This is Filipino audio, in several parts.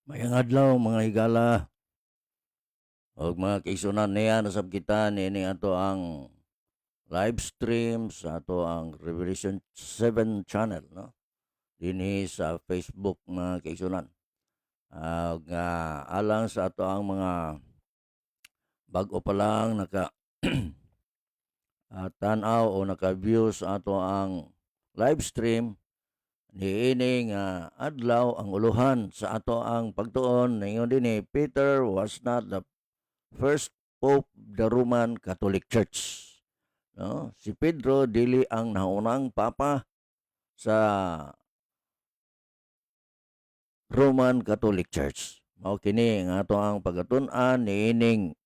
Mayang adlaw mga higala ug mga kaigsunan niya nasab kita niini ato ang live stream sa ato ang Revelation 7 channel no dinhi sa Facebook mga kaigsunan. Ug alang sa ato ang mga bag-o pa lang naka tan-aw o naka-view sa ato ang live stream niini nga adlaw ang uluhan sa ato ang pagtuon ningon dinhi Peter was not the first Pope the Roman Catholic Church. No? Si Pedro dili ang naunang papa sa Roman Catholic Church. Mao kini nga ato ang pagatun-an niining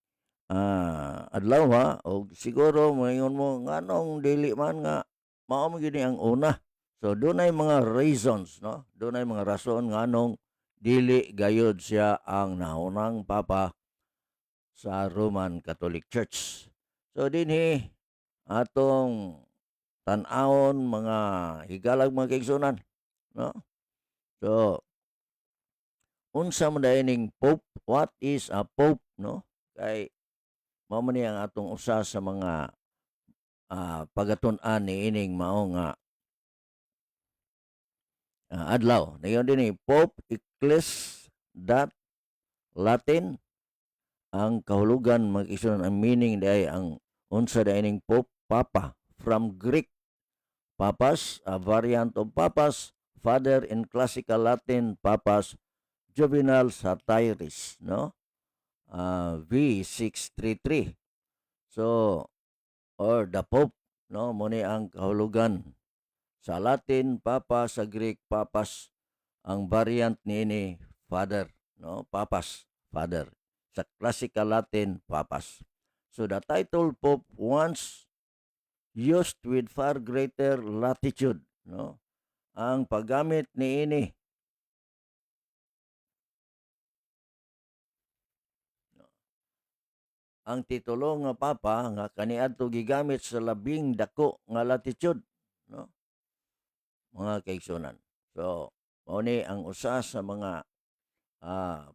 adlaw ha o siguro moingon mo nganong dili man nga mao man gini ang una. So dunay mga reasons no. Dunay mga rason nganong dili gayud siya ang naunang papa sa Roman Catholic Church. So dinhi atong tan-awon mga higalag mga kaigsunan no. So unsa man dayoning pope, what is a pope no? Kay mao man ni ang atong usa sa mga pagatun-an niining mao nga adlaw. Dayon dinhi Pope Eccles dot Latin ang kahulugan mga kaigsunan ang meaning day ang unsa dayoning pope papa from Greek papas, a variant of papas, father in classical Latin papas Juvenal Satiris, no? V633. So, or the Pope, no? Muni ang kahulugan. Sa Latin, papa, sa Greek, papas. Ang variant niini, father, no? Papas, father. Sa classical Latin, papas. So, the title Pope once used with far greater latitude, no? Ang paggamit niini ang titulo nga papa nga kaniadto gigamit sa labing dako nga latitude no mga kaigsunan. So mao ni ang usa sa mga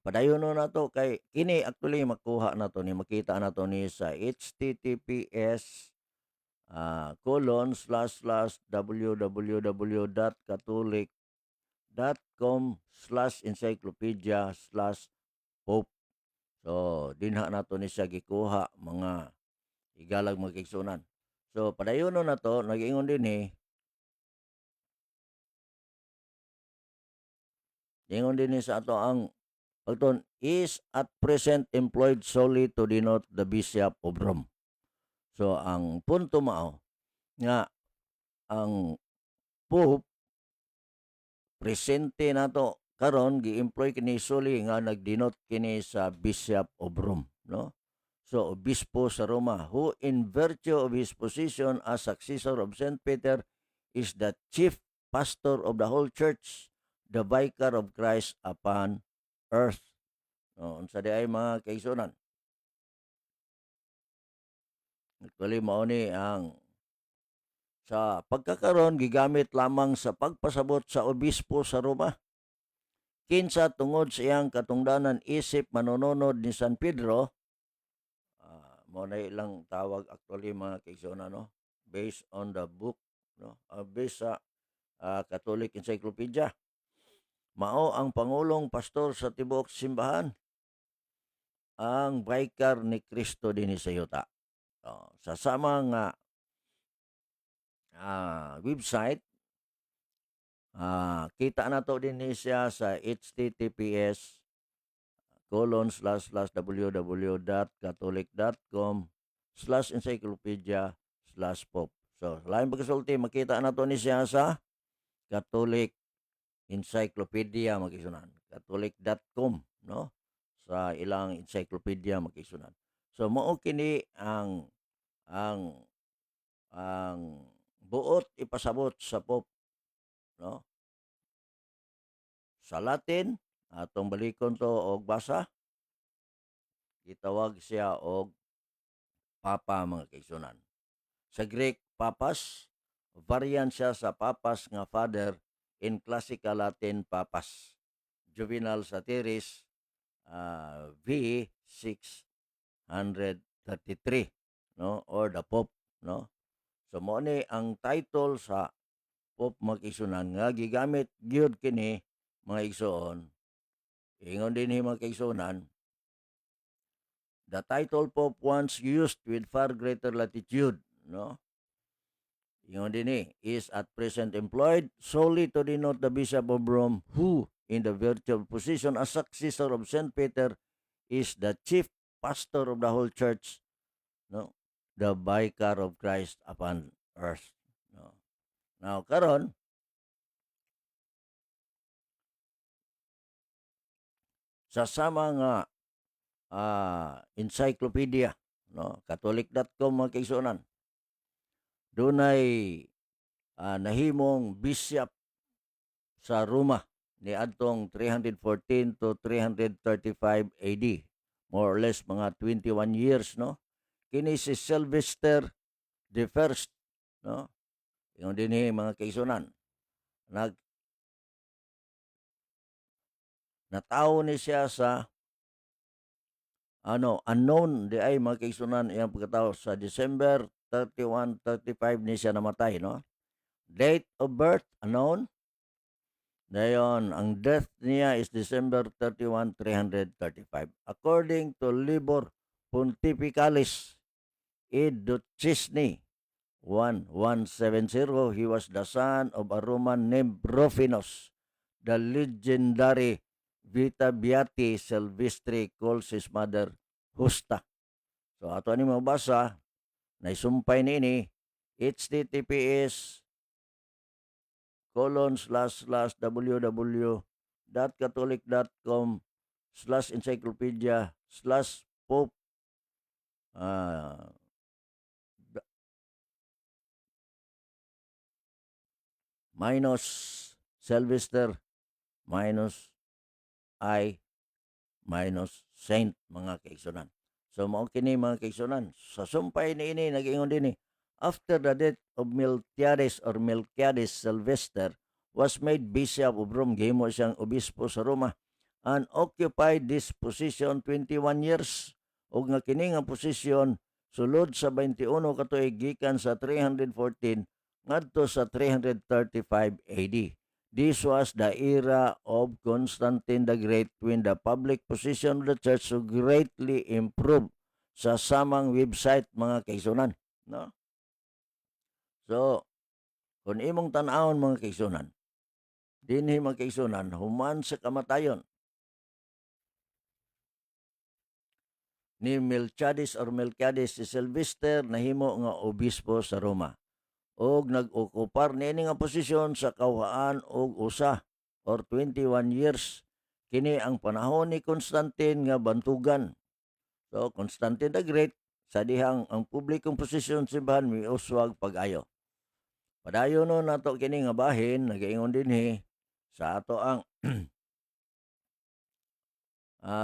padayonon nato kay kini actually makuha nato ni makita nato ni sa https www.catholic.com/encyclopedia/pope. So dinha nato ni siya gikuha mga igalag mga kaigsunan. So padayonon nato nag-ingon dinhi sa ato ang pagton is at present employed solely to denote the Bishop of Rome. So ang punto mao nga ang Pope presente nato karon gi-employ kini solely nga nag-denote kini sa Bishop of Rome, no? So obispo sa Roma who in virtue of his position as successor of Saint Peter is the chief pastor of the whole church, the vicar of Christ upon earth. No, unsa di ay mga kaigsunan. Actually mao ni ang sa pagkakaron gigamit lamang sa pagpasabot sa obispo sa Roma. Kinsa tungod sa iyang katungdanan isip manununod ni San Pedro, mao na ilang tawag actually mga kaigsunan no, based on the book no, based sa Catholic Encyclopedia. Mao ang pangulong pastor sa tibuok simbahan, ang vicar ni Kristo dinhi sa yuta. Sa samang website, kita na to din siya sa https://www.catholic.com/encyclopedia/pop. So, lain pagkasulti, makita na to ni siya sa Catholic Encyclopedia makisunan. Catholic.com, no? Sa ilang encyclopedia makisunan. So, mao kini ang ang buot ipasabot sa Pope, no? Sa Latin, atong balikon to og basa, gitawag siya og Papa mga kaigsunan. Sa Greek, Papas, variant siya sa Papas nga Father in Classical Latin Papas. Juvenal Satiris V 633, no, or the Pope, no. So mo ni ang title sa Pope makisunan nga gigamit gyud kini mga igsoon. Ingon din mga kaigsuonan, the title Pope once used with far greater latitude, no. Ingon din is at present employed solely to denote the Bishop of Rome who, in the virtual position as successor of Saint Peter, is the chief pastor of the whole church, no, the vicar of Christ upon earth, no. Now karon sa sama nga encyclopedia, no, catholic.com mga kaigsuonan, dunay nahimong bishop sa Roma ni adtong 314 to 335 AD, more or less mga 21 years, no. Kini si Sylvester the First, no. Ingon dinhi mga kaigsuonan, nag natawo ni siya sa unknown di ay mga kaigsuonan iyang pagkatao sa December 31, 35 ni siya namatay, no. Date of birth unknown. Dayon, ang death niya is December 31, 335. According to Libor Pontificalis id Duchesne 1170, he was the son of a Roman named Rufinus. The legendary Vita Beati Silvestri calls his mother Justa. So ato ni mabasa, naisumpay niini https www.catholic.com/encyclopedia/pope minus Sylvester minus I minus Saint mga kaigsunan. So mao kini mga kaigsunan. Sa sumpay niini nag-ingon dinhi, after the death of Melquiades Sylvester was made bishop of Rome, gihimo siyang obispo sa Roma and occupied this position 21 years. Ug nga kini nga posisyon sulod sa 21 ka tuig gikan sa 314 ngadto sa 335 AD. This was the era of Constantine the Great when the public position of the church so greatly improved sa samang website mga kaigsunan, no. So kung imong tan-awon mga kaigsunan, dinhi mga kaigsunan human sa kamatayon ni Melquiades si Sylvester nahimo nga obispo sa Roma og nag-okupar niini nga posisyon sa kawhaan og usa or 21 years. Kini ang panahon ni Constantine nga bantugan. So Constantine the Great sa dihang ang publikong posisyon simbahan miuswag pag-ayo. Padayon no nato kini nga bahin nagaingon dinhi sa ato ang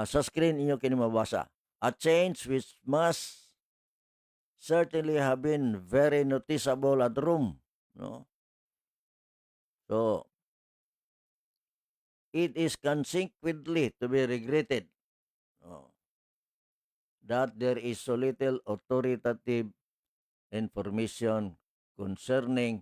sa screen inyo kini mabasa. A change which must certainly have been very noticeable at Rome, no. So it is consequently to be regretted, no, that there is so little authoritative information concerning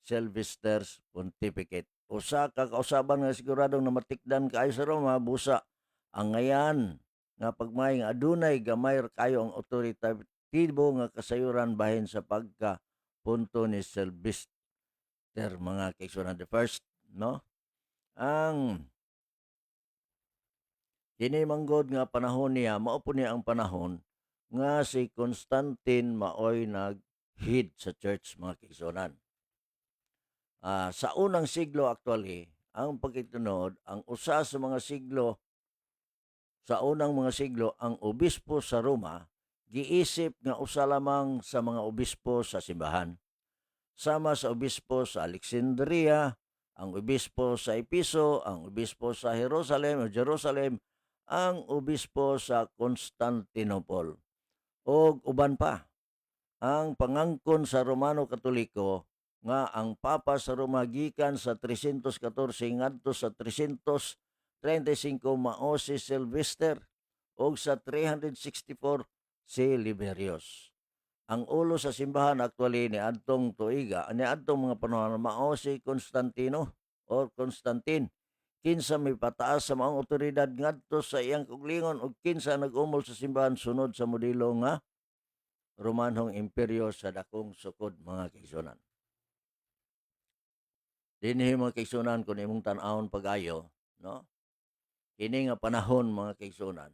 Sylvester's pontificate. Usa ka kausaban nga siguradong namatikdan kaayo sa Roma busa ang ngayan nga pagmay nga adunay gamay kayo ang otoritatibo nga kasayuran bahin sa pagka punto ni Sylvester mga kaigsunan the first, no. Ang kini manggod nga panahon niya mao po niya ang panahon nga si Constantine maoy nag-head sa church mga kaigsunan. Sa unang siglo actually, ang pagkitunod, ang usa sa mga siglo, sa unang mga siglo, ang obispo sa Roma, giisip nga usa lamang sa mga obispo sa simbahan. Sama sa obispo sa Alexandria, ang obispo sa Episo, ang obispo sa Jerusalem, ang obispo sa Constantinople. O uban pa, ang pangangkon sa Romano Katoliko nga ang Papa sa Roma gikan sa 314 ngadto sa 300 35 mao si Sylvester ug sa 364 si Liberius. Ang ulo sa simbahan actually niadtong tuiga, niadtong mga panahon mao si Constantino or Constantine. Kinsa may pataas sa maong otoridad ngadto sa iyang kuglingon ug kinsa nag-umol sa simbahan sunod sa modelo nga Romanhong imperyo sa dakong sukod, mga kaigsunan. Dinhi mga kaigsunan kung imong tan-awon pag-ayo, no? Kini nga panahon mga kaigsunan.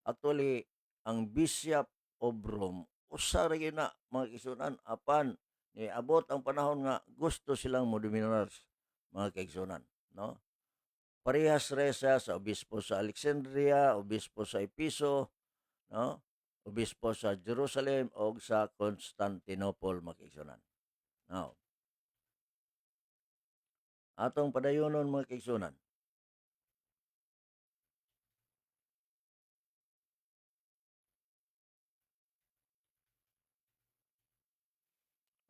Actually, ang Bishop of Rome usa ra gyud na mga kaigsunan apan niabot ang panahon nga gusto silang modominar, mga kaigsunan, no? Parehas ra siya sa obispo sa Alexandria, obispo sa Episo, no? Obispo sa Jerusalem o sa Constantinople, mga kaigsunan. Now, atong padayonon mga kaigsunan.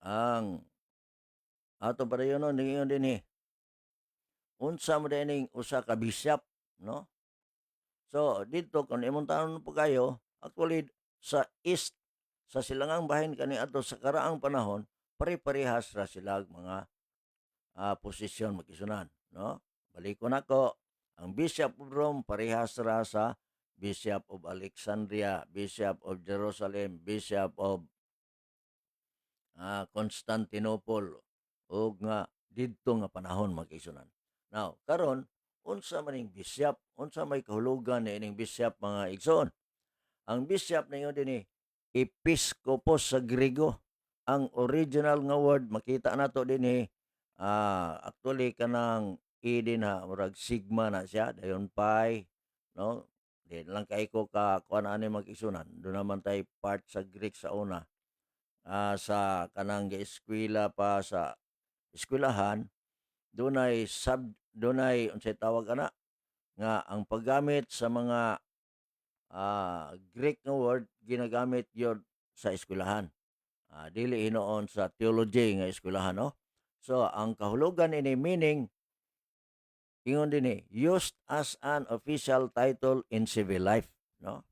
Ang atong padayonon ningon dinhi unsa mo dining usa ka bishop, no? So dito kung imong tanon po kayo, actually sa east sa silangang bahin kani ato sa karaang panahon, pare-parehas ra sila mga posisyon magkisunan, no? Balikon nako, ang Bishop of Rome parehas ra sa Bishop of Alexandria, Bishop of Jerusalem, Bishop of Constantinople ug nga didto nga panahon magkisunan. Now, karon unsa maning bishop, unsa may kahulugan ni ining bishop, mga igsoon? Ang bishop ninyo dinhi episkopos sa Griego. Ang original nga word makita nato dinhi actually kanang din ha murag sigma na siya dayon pi, no? Di lang kay ko ka kuan ani mag-igsunan. Do naman tay part sa Greek sa una. Sa kanang eskwela pa sa eskwelahan dunay unsay tawag ana nga ang paggamit sa mga Greek nga word ginagamit yon sa eskwelahan. Dili hinoon sa theology nga eskwelahan, no? So ang kahulugan ini meaning ingon dinhi used as an official title in civil life, no?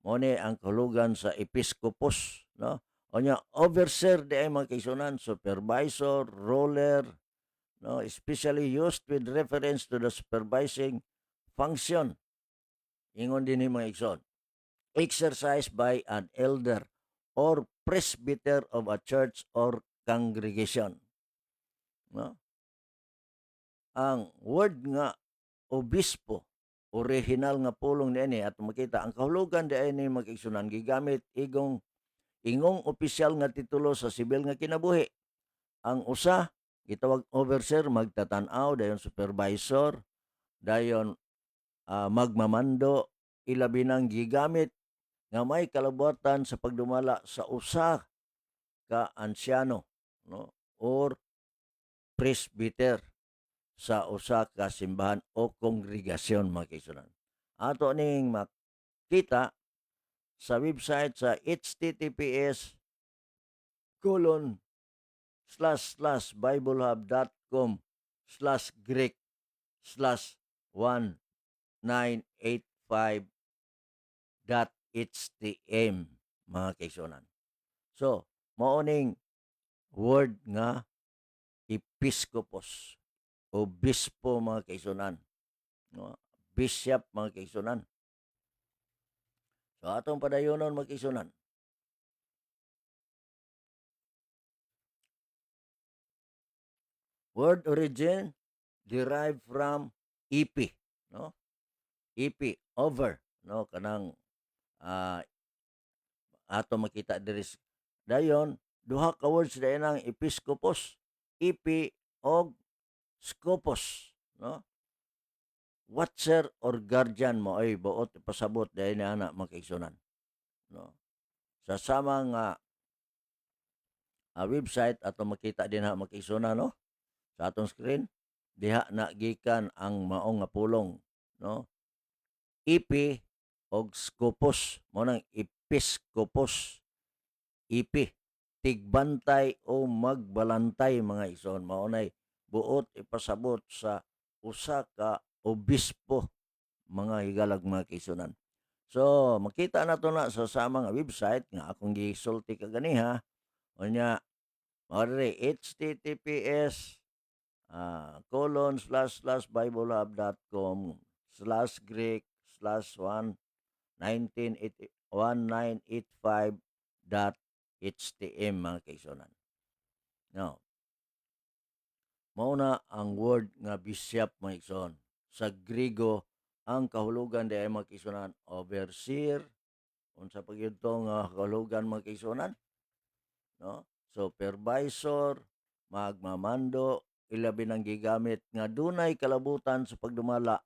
Mao ni ang kahulugan sa episkopos, no? Onya overseer di ay mga kaigsunan, supervisor, ruler, no? Especially used with reference to the supervising function. Ingon din ni mga igsoon, exercised by an elder or presbyter of a church or congregation, no? Ang word nga obispo, original nga pulong niini at makita ang kahulugan di ay ni mag-igsunan gigamit ingong opisyal nga titulo sa sibil nga kinabuhi. Ang usa gitawag overseer, magtatanaw, dayon supervisor, dayon magmamando, ilabi nang gigamit nga may kalabuatan sa pagdumala sa usa ka ansyano, no? Or presbyter sa usa ka simbahan o kongregasyon, mga kaigsunan. Ato ning makita sa website sa https://biblehub.com/greek/1985.htm, mga kaigsunan. So, mao ning word nga episkopos, obispo, mga kaigsunan, no? Bishop, mga kaigsunan. So atong padayonon, mga kaigsunan. Word origin derived from EP, no? EP over, no? Kanang ato makita diri dayon duha ka words dayon ang episkopos, EP og skopos, no? Watcher or guardian mo ay buot pasabot dahil ni ana makaigsunan, no? Sa sama nga website ato makita din ha makaigsunan, no? Sa atong screen diha na gikan ang maong nga pulong, no? EP og skopos mo nang episkopos, EP tigbantay o magbalantay, mga igsoon. Mao nay buot ipasabot sa usa ka obispo mga higalag mga kaigsunan. So makita nato na sa samang website nga akong gisulti kaganiha unya mao diri https ://biblehub.com/Greek/1 1985.htm mga kaigsunan. Now, mao na ang word nga bishop mga igsoon. Sa Griego ang kahulugan di ay mga kaigsunan overseer unsa pa gyud to nga kahulugan mga kaigsunan, no? Supervisor, magmamando, ilabi nang gigamit nga dunay kalabutan sa pagdumala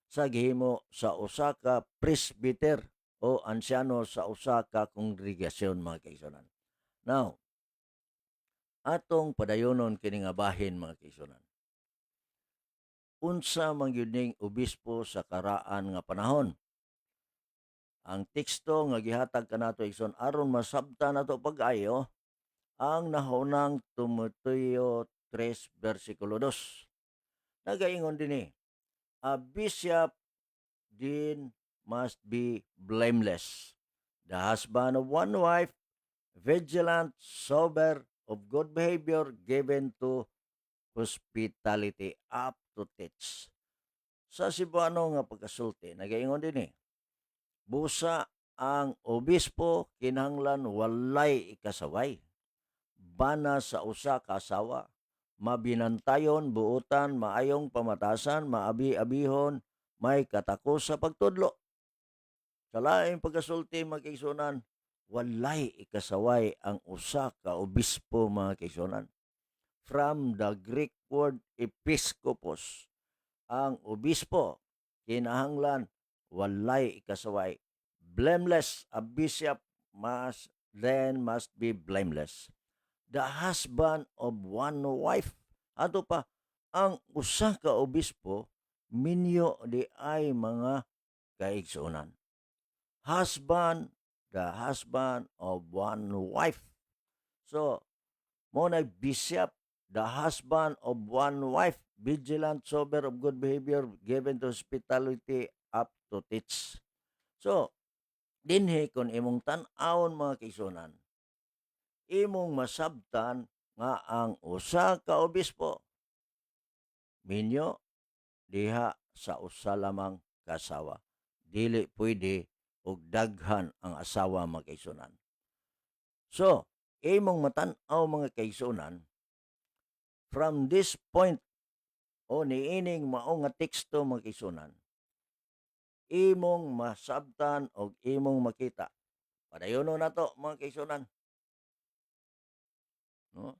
sa gihimo sa usa ka presbyter o ansyano sa usa ka kongregasyon mga kaigsunan. Now, atong padayonon kini nga bahin mga kaigsunan. Unsa man gyud ning obispo sa karaan nga panahon? Ang teksto nga gihatag kanato igsoon aron masabtan nato pag-ayo ang nahunang Timoteo 3 versikulo 2. Nagaingon dinhi, a bishop then must be blameless, the husband of one wife, vigilant, sober, of good behavior, given to hospitality, up to teach. Sa Cebuano nga pagkasulti, nagaingon dinhi, busa ang obispo kinahanglan walay ikasaway, bana sa usa ka asawa, mabinantayon, buutan, maayong pamatasan, maabi-abihon, may katakos sa pagtudlo. Sa laing pagkasulti mga kaigsunan, walay ikasaway ang usa ka obispo mga kaigsunan. From the Greek word episkopos, ang obispo kinahanglan walay ikasaway. Blameless, a bishop must be blameless. The husband of one wife. Ato pa, ang usa ka obispo minyo di ay mga kaigsunan. The husband of one wife. So, mo na bishop, the husband of one wife, vigilant, sober, of good behavior, given to hospitality, up to teach. So, dinhi kung imong tan-awon mga kaigsunan, imong masabtan nga ang usa ka obispo minyo diha sa usa lamang kasawa. Dili pwede og daghan ang asawa mga kaigsunan. So, imong matan-aw mga kaigsunan, from this point o niining mao nga teksto mga kaigsunan, imong masabtan og imong makita. Padayonon nato mga kaigsunan. No?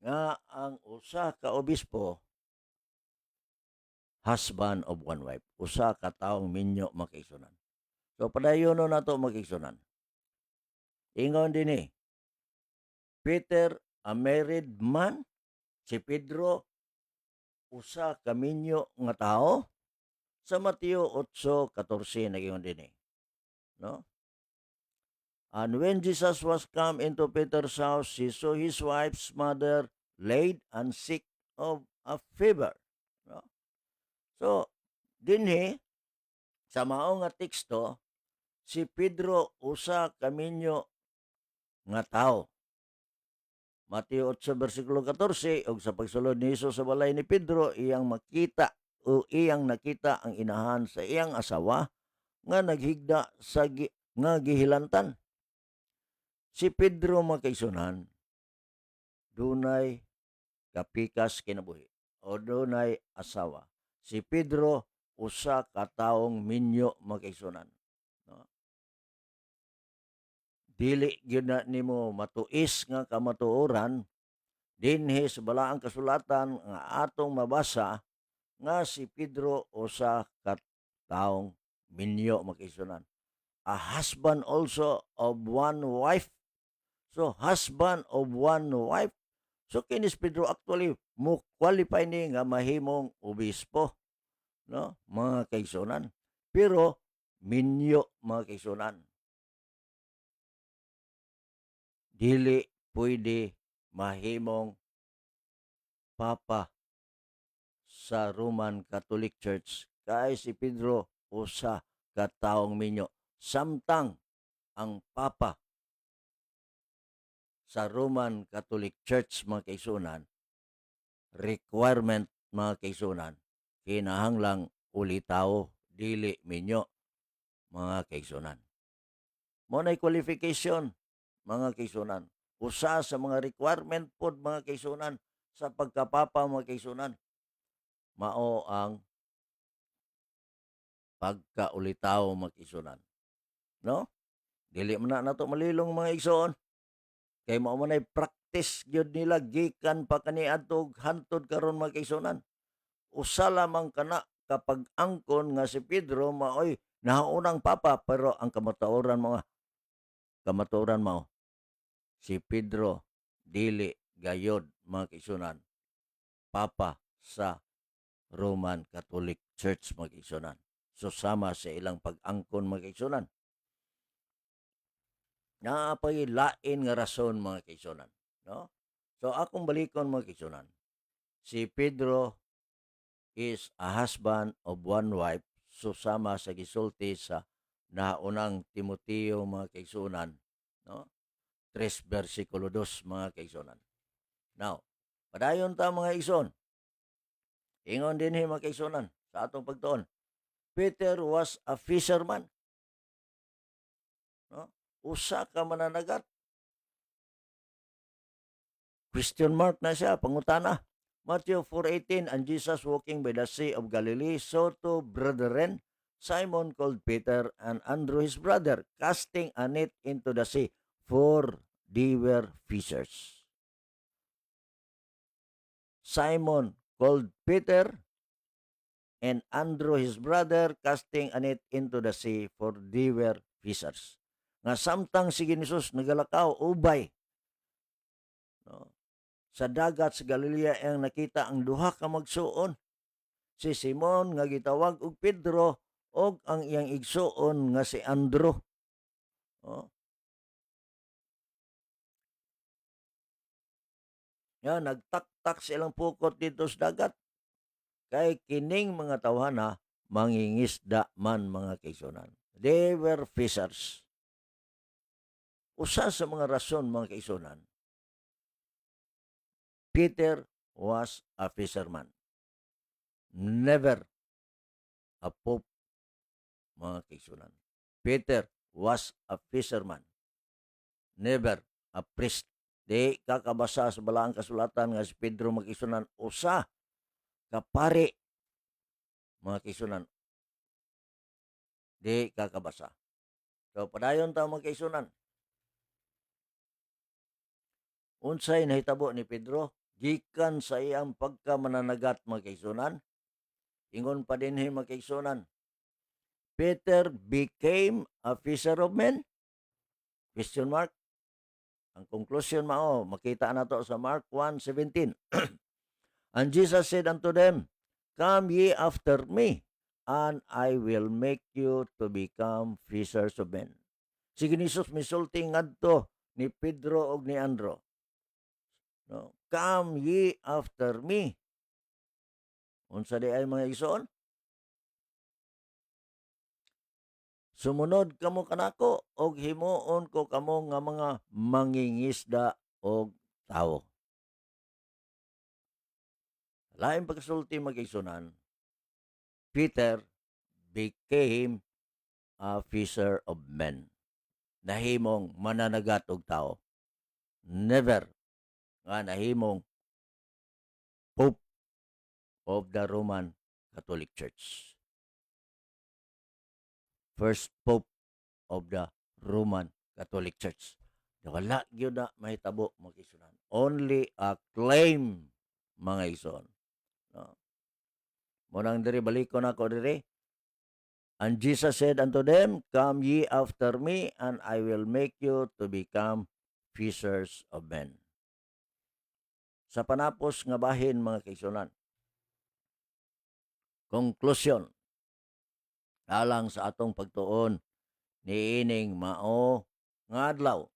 Nga ang usa ka obispo husband of one wife, usa ka taong minyo mga kaigsunan. So padayonon nato mga kaigsunan. Ingon dinhi, Peter a married man, si Pedro usa ka minyo nga tawo. Sa Mateo 8:14 nagingon dinhi, no? And when Jesus was come into Peter's house, he saw his wife's mother laid and sick of a fever. No? So, dinhi, sa mao nga teksto, si Pedro usa ka minyo nga tao. Mateo 8 versikulo 14, og sa pagsulod ni Jesus sa balay ni Pedro, iyang makita o iyang nakita ang inahan sa iyang asawa nga naghigda sa nga gihilantan. Si Pedro makaigsunan, dunay kapikas kinabuhi o dunay asawa. Si Pedro usa ka taong minyo makaigsunan. No? Dili gyud na nimo matuis nga kamatuoran dinhi sa balaang kasulatan nga atong mabasa nga si Pedro usa ka taong minyo makaigsunan. A husband also of one wife. So, husband of one wife. So, kinis Pedro actually mo qualify ni nga mahimong obispo, no? Mga kaigsunan. Pero, minyo mga kaigsunan. Dili pwede mahimong papa sa Roman Catholic Church kay si Pedro usa ka taong minyo samtang ang papa sa Roman Catholic Church mga kaigsunan requirement mga kaigsunan kinahanglang ulitaw dili minyo mga kaigsunan. Mo nay qualification mga kaigsunan. Usa sa mga requirement pod mga kaigsunan sa pagkapapa mga kaigsunan mao ang pagkaulitaw mga kaigsunan. No? Dili man na nato malilong mga igsoon kay mao man ay practice gyud nila gikan pa kaniadto hantod karon mga kaigsunan. Usa lamang kana kapag angkon nga si Pedro maoy nahaunang papa pero ang kamatuoran mao si Pedro dili gayod mga kaigsunan papa sa Roman Catholic Church mga kaigsunan. So sama sa ilang pag-angkon mga kaigsunan. Naapay lain nga rason mga kaigsunan, no? So akong balikon mga kaigsunan. Si Pedro is a husband of one wife susama sa gisulti sa naunang Timoteo mga kaigsunan, no? 3 versikulo 2 mga kaigsunan. Now, padayon ta mga igsoon. Ingon din mga kaigsunan sa atong pagtuon. Peter was a fisherman, no? Usa ka mananagat. Question mark na siya, pangutana. Matthew 4:18, and Jesus walking by the Sea of Galilee saw two brethren, Simon called Peter and Andrew his brother, casting a net into the sea, for they were fishers. Simon called Peter and Andrew his brother, casting a net into the sea, for they were fishers. Nga samtang si Jesus nagalakaw, ubay, no? Sa dagat sa Galilea ang nakita ang duha ka magsuon, si Simon nga gitawag og Pedro og ang iyang igsuon nga si Andrew. Oh. Yan, nagtaktak silang pukot dito sa dagat. Kay kining mga tawhana mangingisda man mga kaigsunan. They were fishers. Usa sa mga rason mga kaigsunan, Peter was a fisherman. Never a pope mga kaigsunan. Peter was a fisherman. Never a priest. Di kakabasa sa balaang kasulatan nga si Pedro mag-isunan usa kapari mga kaigsunan. Di kakabasa. So padayon ta mga kaigsunan. Unsay nahitabo ni Pedro gikan sa iyang pagkamananagat mga kaigsunan. Ingon pa din mga kaigsunan. Peter became a fisher of men? Question mark. Ang conclusion mao makita nato sa Mark 1:17. And Jesus said unto them, come ye after me, and I will make you to become fishers of men. Si Jesus misulti ngadto ni Pedro og ni Andro. No? Come ye after me. Unsa di ay mga igsoon? Sumunod kamo kanako og himuon ko kamo nga mga mangingisda og tawo. Lain pagkasulti mag-igsunan, Peter became a fisher of men. Nahimong mananagat og tao. Never nga nahimong Pope of the Roman Catholic Church. First Pope of the Roman Catholic Church. Wala gyud na mahitabo mag-igsunan. Only a claim mga igsoon. No? Munang diri balikon ako diri. And Jesus said unto them, come ye after me, and I will make you to become fishers of men. Sa panapos nga bahin mga kaigsunan. Conclusion. Alang sa atong pagtuon niining mao nga adlaw.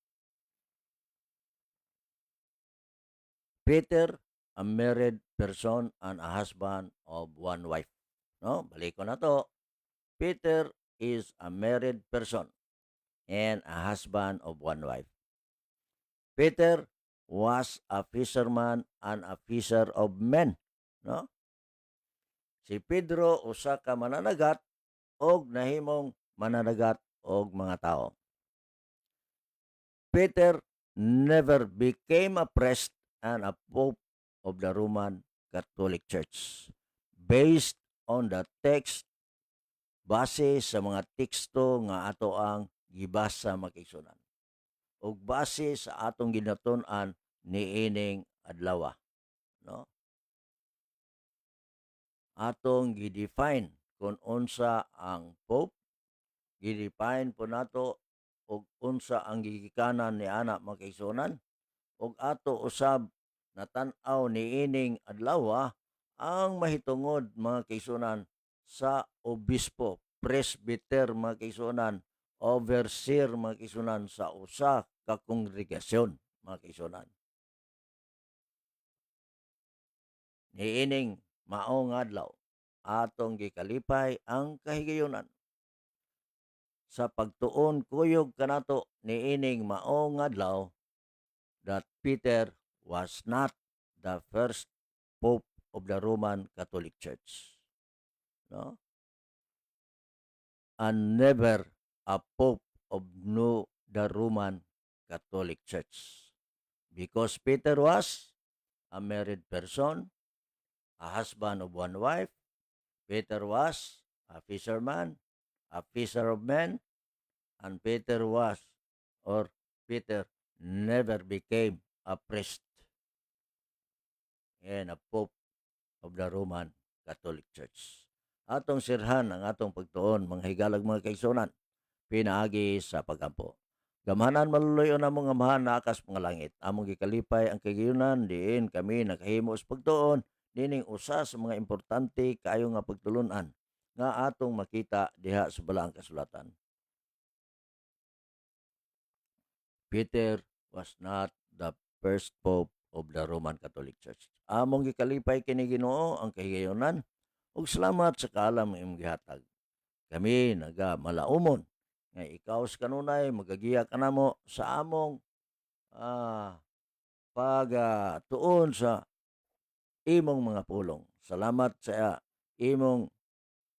Peter a married person and a husband of one wife. No, balik ko na to. Peter is a married person and a husband of one wife. Peter was a fisherman and a fisher of men. No? Si Pedro usa ka mananagat og nahimong mananagat og mga tao. Peter never became a priest and a pope of the Roman Catholic Church. Based on the text, base sa mga teksto nga ato ang gibasa makigsunan. O base sa atong ginatun-an niining adlaw, no? Atong gidefine kung unsa ang pope, gidefine po nato og unsa ang gigikanan ni ana makigsunan, og ato usab natan-aw niining adlaw ang mahitungod mga kaigsunan sa obispo, presbyter mga kaigsunan, overseer mga kaigsunan sa usa ka kongregasyon mga kaigsunan. Niining maong adlaw atong gikalipay ang kahigayonan sa pagtuon kuyog kanato niining maong adlaw that Peter was not the first pope of the Roman Catholic Church, no? And never a pope of the Roman Catholic Church. Because Peter was a married person, a husband of one wife. Peter was a fisherman, a fisher of men, and Peter never became a priest and a pope of the Roman Catholic Church. Atong sirhan ang atong pagtuon, mga higalag mga kaigsunan, pinaagi sa pagampo. Gamhanan maluluyon ang mga mahan na akas mga langit. Among gikalipay ang kagiyunan, diin kami nakahimo sa pagtuon, dining usa sa mga importante kayo nga pagtulunan nga atong makita diha sa balaang kasulatan. Peter was not the first pope of the Roman Catholic Church. Among gikalipay kini Ginoo ang kahigayunan ug salamat sa kaalam nga imong gihatag. Kami malaumon nga ikaw sa kanunay magagiya ka namo sa among pagtuon sa imong mga pulong. Salamat sa imong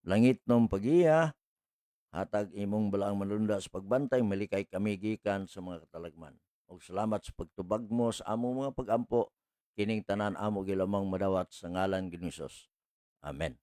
langitnom pagiya, hatag imong balaang manulunda sa pagbantay, malikay kami gikan sa mga katalagman. Ug salamat sa pagtubag mo sa among mga pagampo, kining tanan amo gilamang madawat sa ngalan ni Hesus. Amen.